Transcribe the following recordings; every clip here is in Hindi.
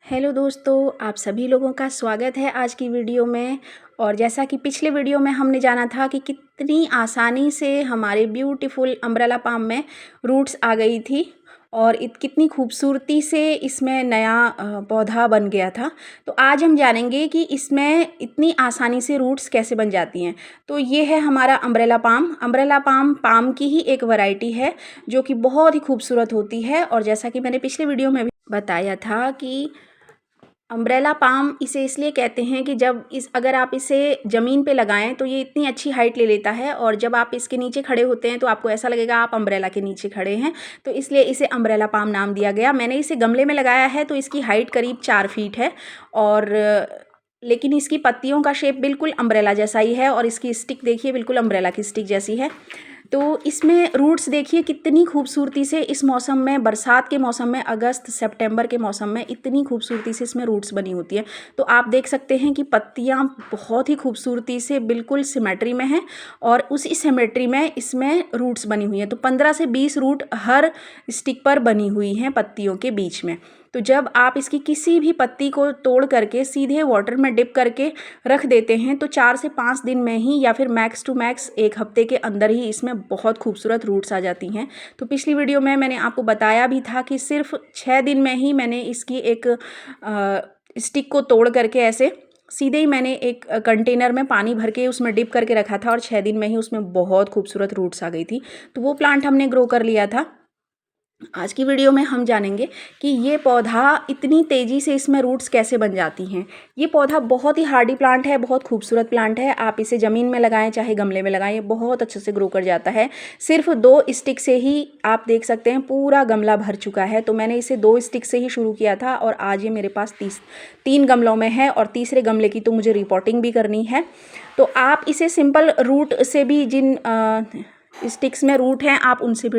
हेलो दोस्तों, आप सभी लोगों का स्वागत है आज की वीडियो में। और जैसा कि पिछले वीडियो में हमने जाना था कि कितनी आसानी से हमारे ब्यूटीफुल अम्ब्रेला पाम में रूट्स आ गई थी और कितनी खूबसूरती से इसमें नया पौधा बन गया था। तो आज हम जानेंगे कि इसमें इतनी आसानी से रूट्स कैसे बन जाती हैं। तो ये है हमारा umbrella palm. Umbrella palm palm की ही एक वैरायटी है जो कि बहुत ही खूबसूरत होती है। और जैसा कि मैंने पिछले वीडियो में भी बताया था कि अम्ब्रेला पाम इसे इसलिए कहते हैं कि अगर आप इसे ज़मीन पे लगाएं तो ये इतनी अच्छी हाइट ले लेता है, और जब आप इसके नीचे खड़े होते हैं तो आपको ऐसा लगेगा आप अम्ब्रेला के नीचे खड़े हैं। तो इसलिए इसे अम्ब्रेला पाम नाम दिया गया। मैंने इसे गमले में लगाया है तो इसकी हाइट करीब 4 फीट है, और लेकिन इसकी पत्तियों का शेप बिल्कुल अम्ब्रेला जैसा ही है, और इसकी स्टिक देखिए बिल्कुल अम्ब्रेला की स्टिक जैसी है। तो इसमें रूट्स देखिए कितनी खूबसूरती से इस मौसम में, बरसात के मौसम में, अगस्त सितंबर के मौसम में इतनी खूबसूरती से इसमें रूट्स बनी होती हैं। तो आप देख सकते हैं कि पत्तियां बहुत ही खूबसूरती से बिल्कुल सिमेट्री में हैं, और उसी सिमेट्री में इसमें रूट्स बनी हुई हैं। तो 15 से 20 रूट हर स्टिक पर बनी हुई हैं पत्तियों के बीच में। तो जब आप इसकी किसी भी पत्ती को तोड़ करके सीधे वाटर में डिप करके रख देते हैं तो 4 से 5 दिन में ही, या फिर मैक्स टू मैक्स 1 हफ्ते के अंदर ही इसमें बहुत खूबसूरत रूट्स आ जाती हैं। तो पिछली वीडियो में मैंने आपको बताया भी था कि सिर्फ 6 दिन में ही मैंने इसकी एक स्टिक को तोड़ करके ऐसे सीधे ही मैंने एक कंटेनर में पानी भर के उसमें डिप करके रखा था, और 6 दिन में ही उसमें बहुत खूबसूरत रूट्स आ गई थी। तो वो प्लांट हमने ग्रो कर लिया था। आज की वीडियो में हम जानेंगे कि ये पौधा इतनी तेज़ी से इसमें रूट्स कैसे बन जाती हैं। ये पौधा बहुत ही हार्डी प्लांट है, बहुत खूबसूरत प्लांट है। आप इसे ज़मीन में लगाएं चाहे गमले में लगाएं, ये बहुत अच्छे से ग्रो कर जाता है। सिर्फ 2 स्टिक से ही आप देख सकते हैं पूरा गमला भर चुका है। तो मैंने इसे 2 स्टिक से ही शुरू किया था, और आज ये मेरे पास 3 गमलों में है, और तीसरे गमले की तो मुझे रिपोर्टिंग भी करनी है। तो आप इसे सिंपल रूट से भी, जिन स्टिक्स में रूट हैं, आप उनसे भी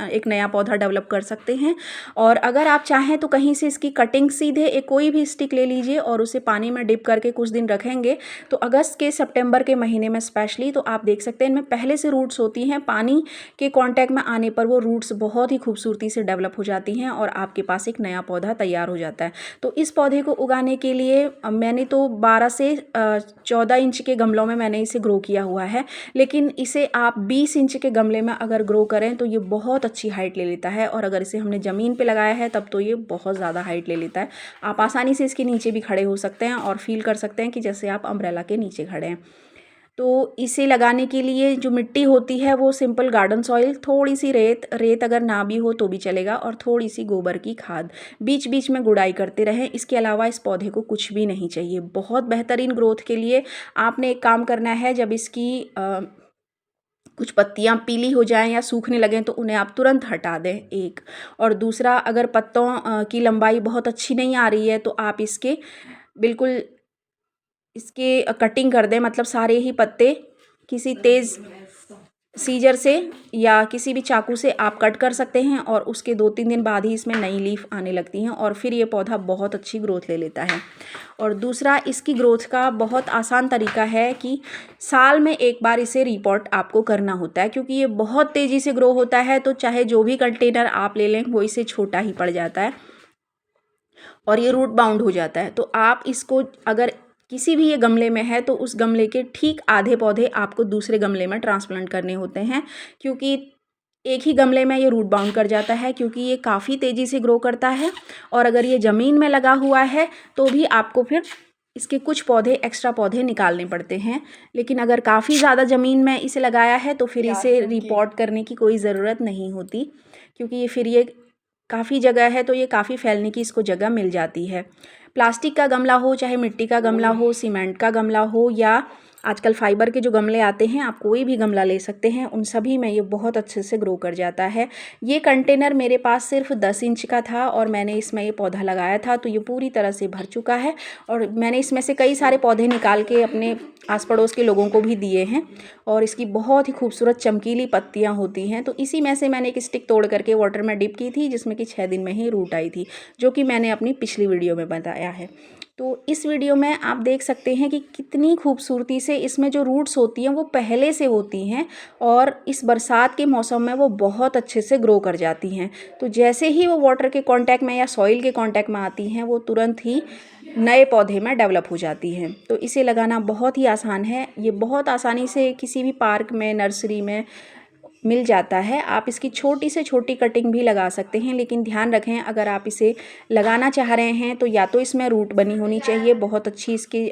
एक नया पौधा डेवलप कर सकते हैं। और अगर आप चाहें तो कहीं से इसकी कटिंग सीधे कोई भी स्टिक ले लीजिए और उसे पानी में डिप करके कुछ दिन रखेंगे तो अगस्त के सितंबर के महीने में स्पेशली, तो आप देख सकते हैं इनमें पहले से रूट्स होती हैं। पानी के कांटेक्ट में आने पर वो रूट्स बहुत ही खूबसूरती से डेवलप हो जाती हैं, और आपके पास एक नया पौधा तैयार हो जाता है। तो इस पौधे को उगाने के लिए मैंने तो 12 से 14 इंच के गमलों में मैंने इसे ग्रो किया हुआ है, लेकिन इसे आप 20 इंच के गमले में अगर ग्रो करें तो ये बहुत अच्छी हाइट ले लेता है। और अगर इसे हमने ज़मीन पे लगाया है तब तो ये बहुत ज़्यादा हाइट ले लेता है। आप आसानी से इसके नीचे भी खड़े हो सकते हैं और फील कर सकते हैं कि जैसे आप अम्ब्रेला के नीचे खड़े हैं। तो इसे लगाने के लिए जो मिट्टी होती है वो सिंपल गार्डन सॉइल, थोड़ी सी रेत अगर ना भी हो तो भी चलेगा, और थोड़ी सी गोबर की खाद। बीच बीच में गुड़ाई करते रहें। इसके अलावा इस पौधे को कुछ भी नहीं चाहिए। बहुत बेहतरीन ग्रोथ के लिए आपने एक काम करना है, जब इसकी कुछ पत्तियां पीली हो जाएं या सूखने लगें तो उन्हें आप तुरंत हटा दें, एक। और दूसरा, अगर पत्तों की लंबाई बहुत अच्छी नहीं आ रही है तो आप बिल्कुल इसके कटिंग कर दें, मतलब सारे ही पत्ते किसी तेज़ सीजर से या किसी भी चाकू से आप कट कर सकते हैं, और उसके 2-3 दिन बाद ही इसमें नई लीफ आने लगती हैं, और फिर ये पौधा बहुत अच्छी ग्रोथ ले लेता है। और दूसरा, इसकी ग्रोथ का बहुत आसान तरीका है कि साल में एक बार इसे रिपोर्ट आपको करना होता है, क्योंकि ये बहुत तेज़ी से ग्रो होता है। तो चाहे जो भी कंटेनर आप ले लें वो इसे छोटा ही पड़ जाता है, और ये रूट बाउंड हो जाता है। तो आप इसको, अगर किसी भी ये गमले में है तो उस गमले के ठीक आधे पौधे आपको दूसरे गमले में ट्रांसप्लांट करने होते हैं, क्योंकि एक ही गमले में ये रूट बाउंड कर जाता है, क्योंकि ये काफ़ी तेज़ी से ग्रो करता है। और अगर ये ज़मीन में लगा हुआ है तो भी आपको फिर इसके कुछ पौधे, एक्स्ट्रा पौधे निकालने पड़ते हैं। लेकिन अगर काफ़ी ज़्यादा ज़मीन में इसे लगाया है तो फिर इसे रिपोर्ट करने की कोई ज़रूरत नहीं होती, क्योंकि ये काफ़ी जगह है तो ये काफ़ी फैलने की इसको जगह मिल जाती है। प्लास्टिक का गमला हो, चाहे मिट्टी का गमला हो, सीमेंट का गमला हो, या आजकल फाइबर के जो गमले आते हैं, आप कोई भी गमला ले सकते हैं, उन सभी में ये बहुत अच्छे से ग्रो कर जाता है। ये कंटेनर मेरे पास सिर्फ 10 इंच का था, और मैंने इसमें ये पौधा लगाया था तो ये पूरी तरह से भर चुका है। और मैंने इसमें से कई सारे पौधे निकाल के अपने आस पड़ोस के लोगों को भी दिए हैं, और इसकी बहुत ही खूबसूरत चमकीली पत्तियां होती हैं। तो इसी में से मैंने एक स्टिक तोड़ करके वाटर में डिप की थी, जिसमें कि 6 दिन में ही रूट आई थी, जो कि मैंने अपनी पिछली वीडियो में बताया है। तो इस वीडियो में आप देख सकते हैं कि कितनी खूबसूरती से इसमें जो रूट्स होती हैं वो पहले से होती हैं और इस बरसात के मौसम में वो बहुत अच्छे से ग्रो कर जाती हैं। तो जैसे ही वो वाटर के कांटेक्ट में या सॉइल के कांटेक्ट में आती हैं वो तुरंत ही नए पौधे में डेवलप हो जाती हैं। तो इसे लगाना बहुत ही आसान है। ये बहुत आसानी से किसी भी पार्क में, नर्सरी में मिल जाता है। आप इसकी छोटी से छोटी कटिंग भी लगा सकते हैं, लेकिन ध्यान रखें अगर आप इसे लगाना चाह रहे हैं तो या तो इसमें रूट बनी होनी चाहिए, बहुत अच्छी इसकी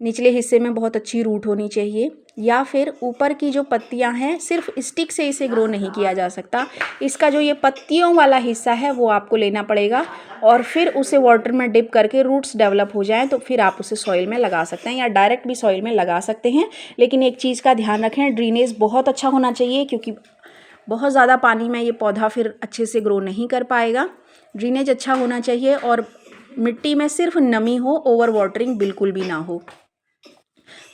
निचले हिस्से में बहुत अच्छी रूट होनी चाहिए, या फिर ऊपर की जो पत्तियां हैं सिर्फ स्टिक से इसे ग्रो नहीं किया जा सकता। इसका जो ये पत्तियों वाला हिस्सा है वो आपको लेना पड़ेगा और फिर उसे वाटर में डिप करके रूट्स डेवलप हो जाएं तो फिर आप उसे सॉइल में लगा सकते हैं या डायरेक्ट भी सॉइल में लगा सकते हैं। लेकिन एक चीज़ का ध्यान रखें, ड्रेनेज बहुत अच्छा होना चाहिए, क्योंकि बहुत ज़्यादा पानी में ये पौधा फिर अच्छे से ग्रो नहीं कर पाएगा। ड्रेनेज अच्छा होना चाहिए और मिट्टी में सिर्फ नमी हो, ओवर वाटरिंग बिल्कुल भी ना हो।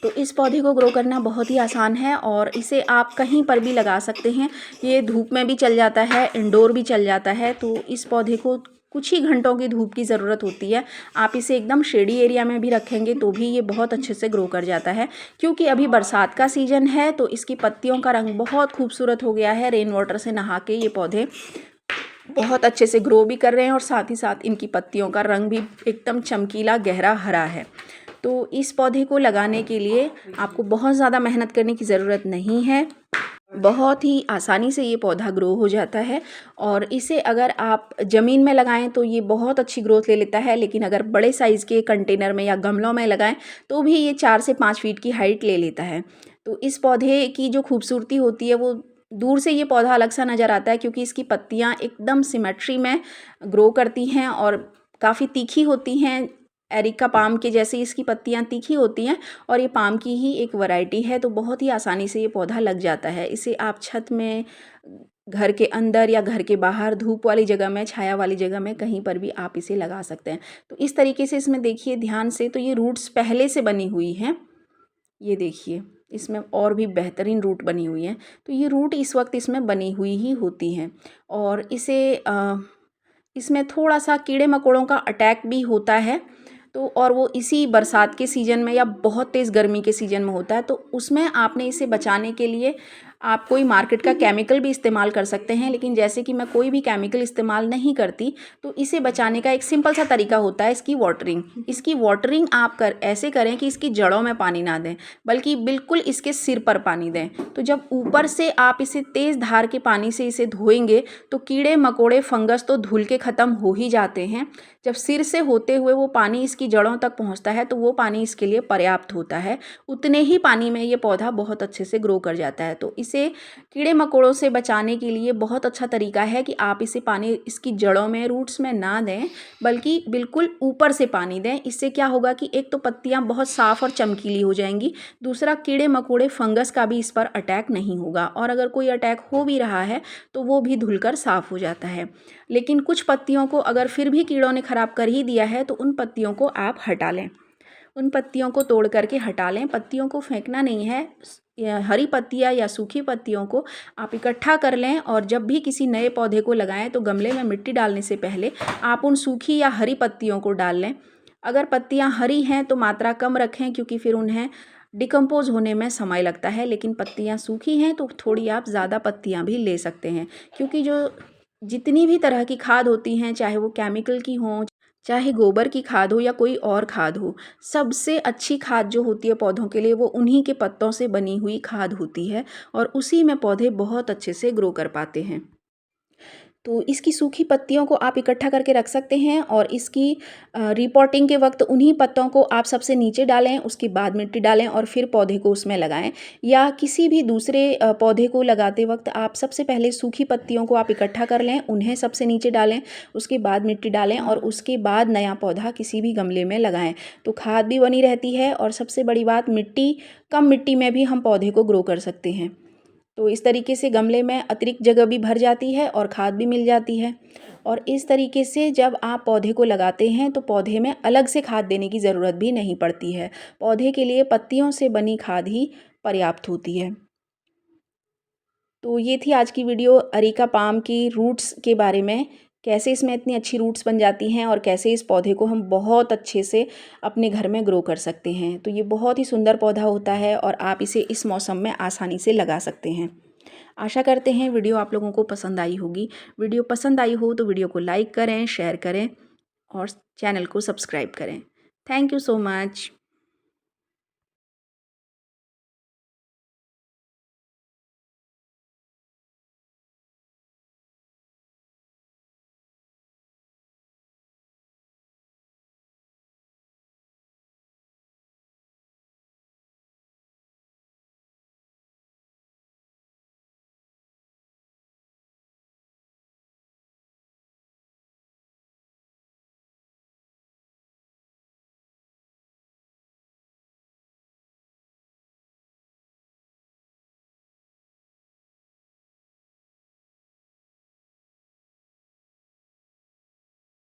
तो इस पौधे को ग्रो करना बहुत ही आसान है और इसे आप कहीं पर भी लगा सकते हैं। ये धूप में भी चल जाता है, इंडोर भी चल जाता है। तो इस पौधे को कुछ ही घंटों की धूप की ज़रूरत होती है। आप इसे एकदम शेडी एरिया में भी रखेंगे तो भी ये बहुत अच्छे से ग्रो कर जाता है। क्योंकि अभी बरसात का सीज़न है तो इसकी पत्तियों का रंग बहुत खूबसूरत हो गया है। रेन वाटर से नहा के ये पौधे बहुत अच्छे से ग्रो भी कर रहे हैं और साथ ही साथ इनकी पत्तियों का रंग भी एकदम चमकीला गहरा हरा है। तो इस पौधे को लगाने के लिए आपको बहुत ज़्यादा मेहनत करने की ज़रूरत नहीं है। बहुत ही आसानी से ये पौधा ग्रो हो जाता है और इसे अगर आप ज़मीन में लगाएं तो ये बहुत अच्छी ग्रोथ ले लेता है, लेकिन अगर बड़े साइज़ के कंटेनर में या गमलों में लगाएं तो भी ये 4 से 5 फीट की हाइट ले लेता है। तो इस पौधे की जो खूबसूरती होती है वो दूर से ये पौधा अलग सा नज़र आता है, क्योंकि इसकी पत्तियाँ एकदम सिमेट्री में ग्रो करती हैं और काफ़ी तीखी होती हैं। एरिका पाम के जैसे इसकी पत्तियां तीखी होती हैं और ये पाम की ही एक वैरायटी है। तो बहुत ही आसानी से ये पौधा लग जाता है। इसे आप छत में, घर के अंदर या घर के बाहर, धूप वाली जगह में, छाया वाली जगह में, कहीं पर भी आप इसे लगा सकते हैं। तो इस तरीके से इसमें देखिए ध्यान से, तो ये रूट्स पहले से बनी हुई हैं। ये देखिए इसमें और भी बेहतरीन रूट बनी हुई हैं। तो ये रूट इस वक्त इसमें बनी हुई ही होती हैं और इसमें थोड़ा सा कीड़े मकोड़ों का अटैक भी होता है। तो और वो इसी बरसात के सीज़न में या बहुत तेज़ गर्मी के सीज़न में होता है। तो उसमें आपने इसे बचाने के लिए आप कोई मार्केट का केमिकल भी इस्तेमाल कर सकते हैं, लेकिन जैसे कि मैं कोई भी केमिकल इस्तेमाल नहीं करती तो इसे बचाने का एक सिंपल सा तरीका होता है इसकी वाटरिंग। इसकी वाटरिंग आप ऐसे करें कि इसकी जड़ों में पानी ना दें, बल्कि बिल्कुल इसके सिर पर पानी दें। तो जब ऊपर से आप इसे तेज़ धार के पानी से इसे धोएंगे तो कीड़े मकोड़े, फंगस तो धुल के ख़त्म हो ही जाते हैं। जब सिर से होते हुए वो पानी इसकी जड़ों तक पहुंचता है तो वो पानी इसके लिए पर्याप्त होता है। उतने ही पानी में ये पौधा बहुत अच्छे से ग्रो कर जाता है। तो इसे कीड़े मकोड़ों से बचाने के लिए बहुत अच्छा तरीका है कि आप इसे पानी इसकी जड़ों में, रूट्स में ना दें, बल्कि बिल्कुल ऊपर से पानी दें। इससे क्या होगा कि एक तो पत्तियां बहुत साफ और चमकीली हो जाएंगी, दूसरा कीड़े मकोड़े, फंगस का भी इस पर अटैक नहीं होगा, और अगर कोई अटैक हो भी रहा है तो वो भी धुलकर साफ हो जाता है। लेकिन कुछ पत्तियों को अगर फिर भी कीड़ों ने ख़राब कर ही दिया है तो उन पत्तियों को आप हटा लें, उन पत्तियों को तोड़ करके हटा लें। पत्तियों को फेंकना नहीं है, हरी पत्तियाँ या सूखी पत्तियों को आप इकट्ठा कर लें और जब भी किसी नए पौधे को लगाएं तो गमले में मिट्टी डालने से पहले आप उन सूखी या हरी पत्तियों को डाल लें। अगर पत्तियाँ हरी हैं तो मात्रा कम रखें, क्योंकि फिर उन्हें डिकम्पोज होने में समय लगता है। लेकिन पत्तियाँ सूखी हैं तो थोड़ी आप ज़्यादा पत्तियाँ भी ले सकते हैं, क्योंकि जितनी भी तरह की खाद होती हैं, चाहे वो केमिकल की हों, चाहे गोबर की खाद हो या कोई और खाद हो, सबसे अच्छी खाद जो होती है पौधों के लिए वो उन्हीं के पत्तों से बनी हुई खाद होती है और उसी में पौधे बहुत अच्छे से ग्रो कर पाते हैं। तो इसकी सूखी पत्तियों को आप इकट्ठा करके रख सकते हैं और इसकी रिपोर्टिंग के वक्त उन्हीं पत्तों को आप सबसे नीचे डालें, उसके बाद मिट्टी डालें और फिर पौधे को उसमें लगाएं। या किसी भी दूसरे पौधे को लगाते वक्त आप सबसे पहले सूखी पत्तियों को आप इकट्ठा कर लें, उन्हें सबसे नीचे डालें, उसके बाद मिट्टी डालें और उसके बाद नया पौधा किसी भी गमले में लगाएं। तो खाद भी बनी रहती है और सबसे बड़ी बात, कम मिट्टी में भी हम पौधे को ग्रो कर सकते हैं। तो इस तरीके से गमले में अतिरिक्त जगह भी भर जाती है और खाद भी मिल जाती है। और इस तरीके से जब आप पौधे को लगाते हैं तो पौधे में अलग से खाद देने की ज़रूरत भी नहीं पड़ती है। पौधे के लिए पत्तियों से बनी खाद ही पर्याप्त होती है। तो ये थी आज की वीडियो अरेका पाम की रूट्स के बारे में कैसे इसमें इतनी अच्छी रूट्स बन जाती हैं और कैसे इस पौधे को हम बहुत अच्छे से अपने घर में ग्रो कर सकते हैं। तो ये बहुत ही सुंदर पौधा होता है और आप इसे इस मौसम में आसानी से लगा सकते हैं। आशा करते हैं वीडियो आप लोगों को पसंद आई होगी। वीडियो पसंद आई हो तो वीडियो को लाइक करें, शेयर करें और चैनल को सब्सक्राइब करें। Thank you so much.